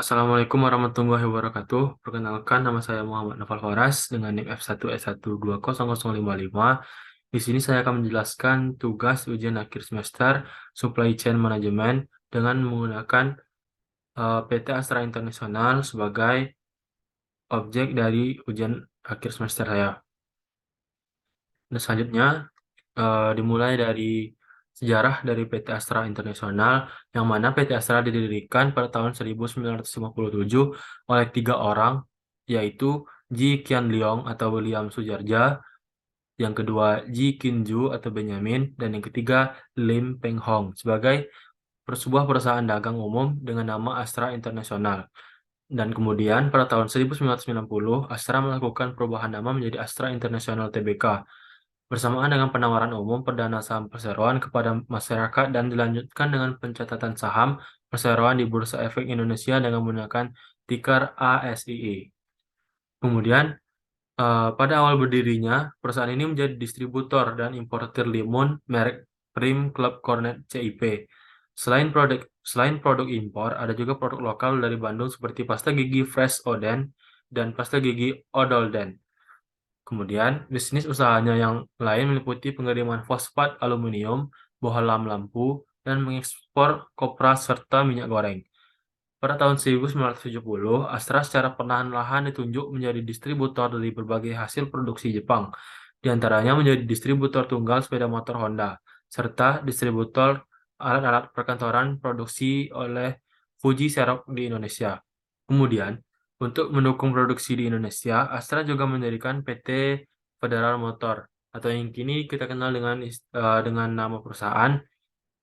Assalamualaikum warahmatullahi wabarakatuh. Perkenalkan, nama saya Muhammad Naufal Horas dengan NIM F1S1200055. Di sini saya akan menjelaskan tugas ujian akhir semester Supply Chain Management dengan menggunakan PT Astra International sebagai objek dari ujian akhir semester saya. Dan selanjutnya dimulai dari sejarah dari PT Astra International, yang mana PT Astra didirikan pada tahun 1957 oleh 3 orang, yaitu Ji Qian Leong atau William Sujarja, yang kedua Ji Qinju atau Benjamin, dan yang ketiga Lim Peng Hong, sebagai sebuah perusahaan dagang umum dengan nama Astra International. Dan kemudian pada tahun 1990, Astra melakukan perubahan nama menjadi Astra International Tbk, bersamaan dengan penawaran umum perdana saham perseroan kepada masyarakat dan dilanjutkan dengan pencatatan saham perseroan di Bursa Efek Indonesia dengan menggunakan tiker ASII. Kemudian, pada awal berdirinya, perusahaan ini menjadi distributor dan importir limun merek Prim Club Cornet CIP. Selain produk impor, ada juga produk lokal dari Bandung seperti pasta gigi Fresh Oden dan pasta gigi Odolden. Kemudian, bisnis usahanya yang lain meliputi pengiriman fosfat aluminium, bohlam lampu, dan mengekspor kopra serta minyak goreng. Pada tahun 1970, Astra secara perlahan-lahan ditunjuk menjadi distributor dari berbagai hasil produksi Jepang, di antaranya menjadi distributor tunggal sepeda motor Honda, serta distributor alat-alat perkantoran produksi oleh Fuji Xerox di Indonesia. Kemudian, untuk mendukung produksi di Indonesia, Astra juga mendirikan PT Federal Motor, atau yang kini kita kenal dengan nama perusahaan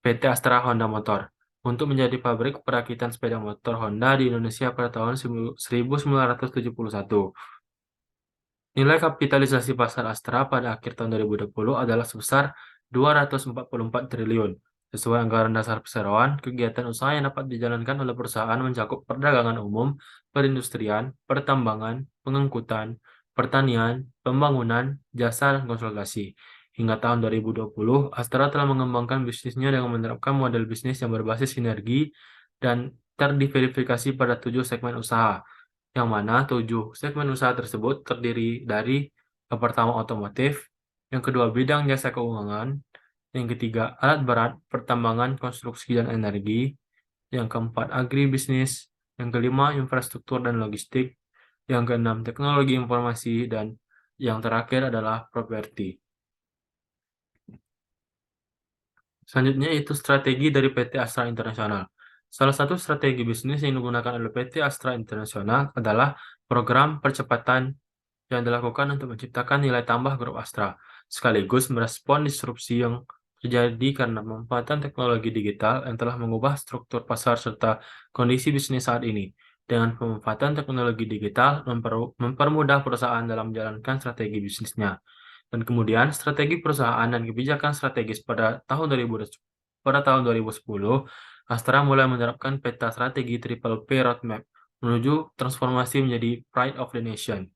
PT Astra Honda Motor, untuk menjadi pabrik perakitan sepeda motor Honda di Indonesia pada tahun 1971. Nilai kapitalisasi pasar Astra pada akhir tahun 2020 adalah sebesar 244 triliun. Sesuai anggaran dasar perseroan, kegiatan usaha yang dapat dijalankan oleh perusahaan mencakup perdagangan umum, perindustrian, pertambangan, pengangkutan, pertanian, pembangunan, jasa, dan konsultasi. Hingga tahun 2020, Astra telah mengembangkan bisnisnya dengan menerapkan model bisnis yang berbasis sinergi dan terdiverifikasi pada 7 segmen usaha, yang mana 7 segmen usaha tersebut terdiri dari: yang pertama otomotif, yang kedua bidang jasa keuangan, yang ketiga alat berat, pertambangan, konstruksi, dan energi, yang keempat agribisnis, yang kelima infrastruktur dan logistik, yang keenam teknologi informasi, dan yang terakhir adalah properti. Selanjutnya itu strategi dari PT Astra International. Salah satu strategi bisnis yang digunakan oleh PT Astra International adalah program percepatan yang dilakukan untuk menciptakan nilai tambah grup Astra, sekaligus merespon disrupsi yang terjadi karena pemanfaatan teknologi digital yang telah mengubah struktur pasar serta kondisi bisnis saat ini. Dengan pemanfaatan teknologi digital mempermudah perusahaan dalam menjalankan strategi bisnisnya. Dan kemudian strategi perusahaan dan kebijakan strategis pada tahun 2010, Astra mulai menerapkan peta strategi Triple P Roadmap menuju transformasi menjadi Pride of the Nation.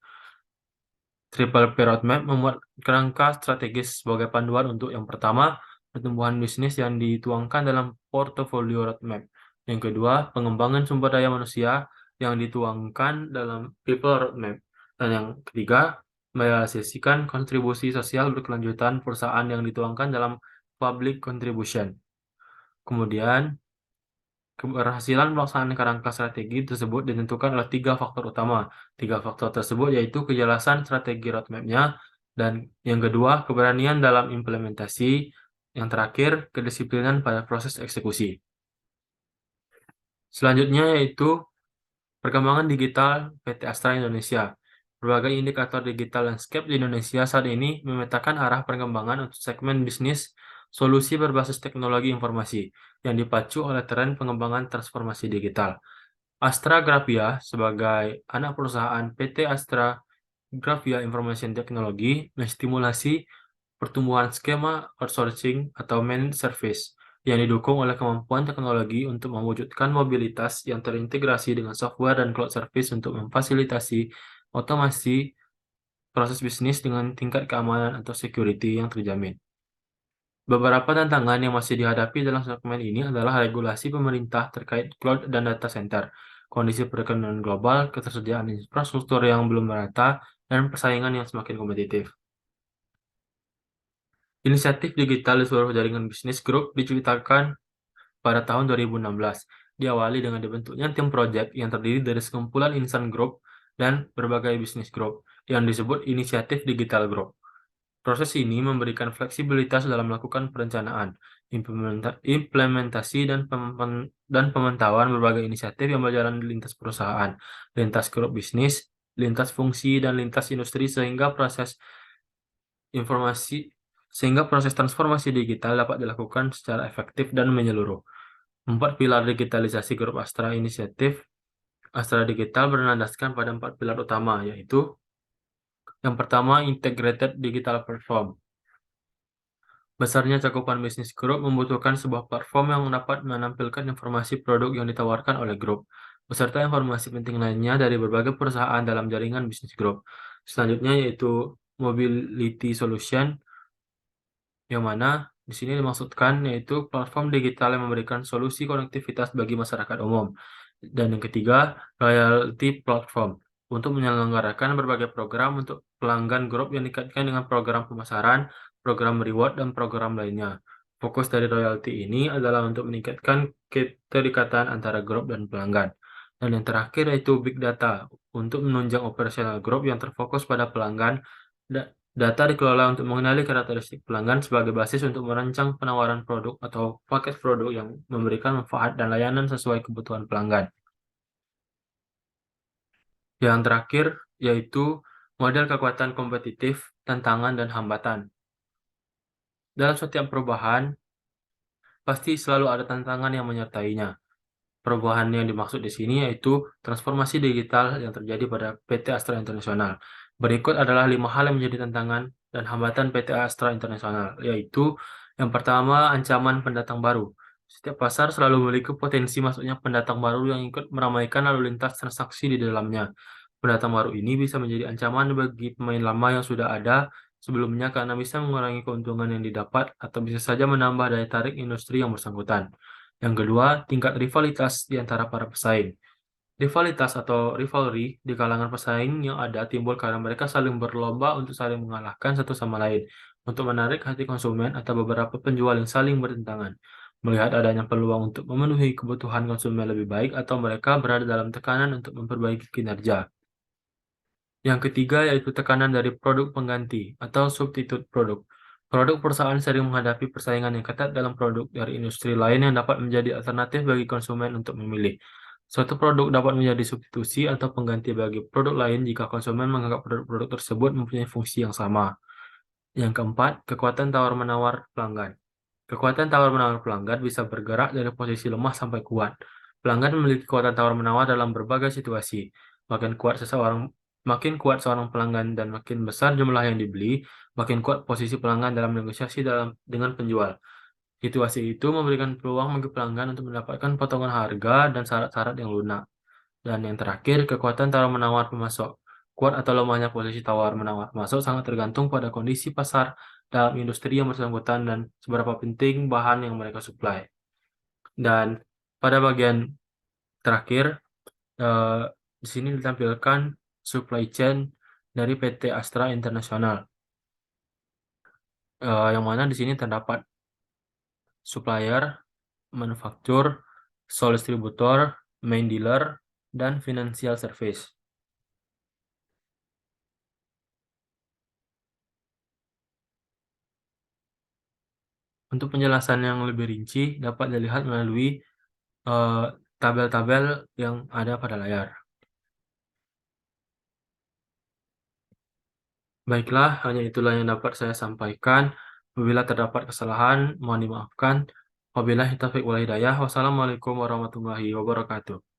Triple P Roadmap memuat kerangka strategis sebagai panduan untuk yang pertama, pertumbuhan bisnis yang dituangkan dalam portofolio roadmap. Yang kedua, pengembangan sumber daya manusia yang dituangkan dalam People Roadmap. Dan yang ketiga, merealisasikan kontribusi sosial berkelanjutan perusahaan yang dituangkan dalam Public Contribution. Kemudian, keberhasilan pelaksanaan kerangka strategi tersebut ditentukan oleh 3 faktor utama. 3 faktor tersebut yaitu kejelasan strategi roadmap-nya, dan yang kedua, keberanian dalam implementasi, yang terakhir, kedisiplinan pada proses eksekusi. Selanjutnya yaitu perkembangan digital PT Astra Indonesia. Berbagai indikator digital landscape di Indonesia saat ini memetakan arah perkembangan untuk segmen bisnis solusi berbasis teknologi informasi yang dipacu oleh tren pengembangan transformasi digital. Astra Grafia sebagai anak perusahaan PT Astra Grafia Information Technology menstimulasi pertumbuhan skema outsourcing atau managed service yang didukung oleh kemampuan teknologi untuk mewujudkan mobilitas yang terintegrasi dengan software dan cloud service untuk memfasilitasi otomasi proses bisnis dengan tingkat keamanan atau security yang terjamin. Beberapa tantangan yang masih dihadapi dalam segmen ini adalah regulasi pemerintah terkait cloud dan data center, kondisi perekonomian global, ketersediaan infrastruktur yang belum merata, dan persaingan yang semakin kompetitif. Inisiatif digital di seluruh jaringan bisnis grup diceritakan pada tahun 2016, diawali dengan dibentuknya tim proyek yang terdiri dari sekumpulan insan grup dan berbagai bisnis grup yang disebut Inisiatif Digital Group. Proses ini memberikan fleksibilitas dalam melakukan perencanaan, implementasi, dan pemantauan berbagai inisiatif yang berjalan di lintas perusahaan, lintas grup bisnis, lintas fungsi, dan lintas industri sehingga proses transformasi digital dapat dilakukan secara efektif dan menyeluruh. 4 pilar digitalisasi grup Astra Digital bernandaskan pada 4 pilar utama, yaitu yang pertama, Integrated Digital Platform. Besarnya cakupan bisnis grup membutuhkan sebuah platform yang dapat menampilkan informasi produk yang ditawarkan oleh grup, beserta informasi penting lainnya dari berbagai perusahaan dalam jaringan bisnis grup. Selanjutnya yaitu Mobility Solution, yang mana di sini dimaksudkan yaitu platform digital yang memberikan solusi konektivitas bagi masyarakat umum. Dan yang ketiga, Loyalty Platform, untuk menyelenggarakan berbagai program untuk pelanggan grup yang dikaitkan dengan program pemasaran, program reward, dan program lainnya. Fokus dari royalti ini adalah untuk meningkatkan keterikatan antara grup dan pelanggan. Dan yang terakhir yaitu Big Data, untuk menunjang operasional grup yang terfokus pada pelanggan. Data dikelola untuk mengenali karakteristik pelanggan sebagai basis untuk merancang penawaran produk atau paket produk yang memberikan manfaat dan layanan sesuai kebutuhan pelanggan. Yang terakhir yaitu model kekuatan kompetitif, tantangan, dan hambatan. Dalam setiap perubahan, pasti selalu ada tantangan yang menyertainya. Perubahan yang dimaksud di sini yaitu transformasi digital yang terjadi pada PT Astra International. Berikut adalah 5 hal yang menjadi tantangan dan hambatan PT Astra International, yaitu yang pertama, ancaman pendatang baru. Setiap pasar selalu memiliki potensi masuknya pendatang baru yang ikut meramaikan lalu lintas transaksi di dalamnya. Pendatang baru ini bisa menjadi ancaman bagi pemain lama yang sudah ada sebelumnya karena bisa mengurangi keuntungan yang didapat atau bisa saja menambah daya tarik industri yang bersangkutan. Yang kedua, tingkat rivalitas di antara para pesaing. Rivalitas atau rivalry di kalangan pesaing yang ada timbul karena mereka saling berlomba untuk saling mengalahkan satu sama lain, untuk menarik hati konsumen atau beberapa penjual yang saling bertentangan. Melihat adanya peluang untuk memenuhi kebutuhan konsumen lebih baik atau mereka berada dalam tekanan untuk memperbaiki kinerja. Yang ketiga yaitu tekanan dari produk pengganti atau substitute produk. Produk perusahaan sering menghadapi persaingan yang ketat dalam produk dari industri lain yang dapat menjadi alternatif bagi konsumen untuk memilih. Suatu produk dapat menjadi substitusi atau pengganti bagi produk lain jika konsumen menganggap produk-produk tersebut mempunyai fungsi yang sama. Yang keempat, kekuatan tawar-menawar pelanggan. Kekuatan tawar-menawar pelanggan bisa bergerak dari posisi lemah sampai kuat. Pelanggan memiliki kekuatan tawar-menawar dalam berbagai situasi. Makin kuat seorang pelanggan dan makin besar jumlah yang dibeli, makin kuat posisi pelanggan dalam negosiasi dengan penjual. Situasi itu memberikan peluang bagi pelanggan untuk mendapatkan potongan harga dan syarat-syarat yang lunak. Dan yang terakhir, kekuatan tawar-menawar pemasok. Kuat atau lemahnya posisi tawar-menawar pemasok sangat tergantung pada kondisi pasar dalam industri yang bersangkutan dan seberapa penting bahan yang mereka suplai. Dan pada bagian terakhir, eh, di sini ditampilkan supply chain dari PT Astra International, yang mana di sini terdapat supplier, manufaktur, sole distributor, main dealer, dan financial service. Untuk penjelasan yang lebih rinci dapat dilihat melalui eh, tabel-tabel yang ada pada layar. Baiklah, hanya itulah yang dapat saya sampaikan. Apabila terdapat kesalahan, mohon dimaafkan. Wabillahi taufiq wal hidayah. Wassalamualaikum warahmatullahi wabarakatuh.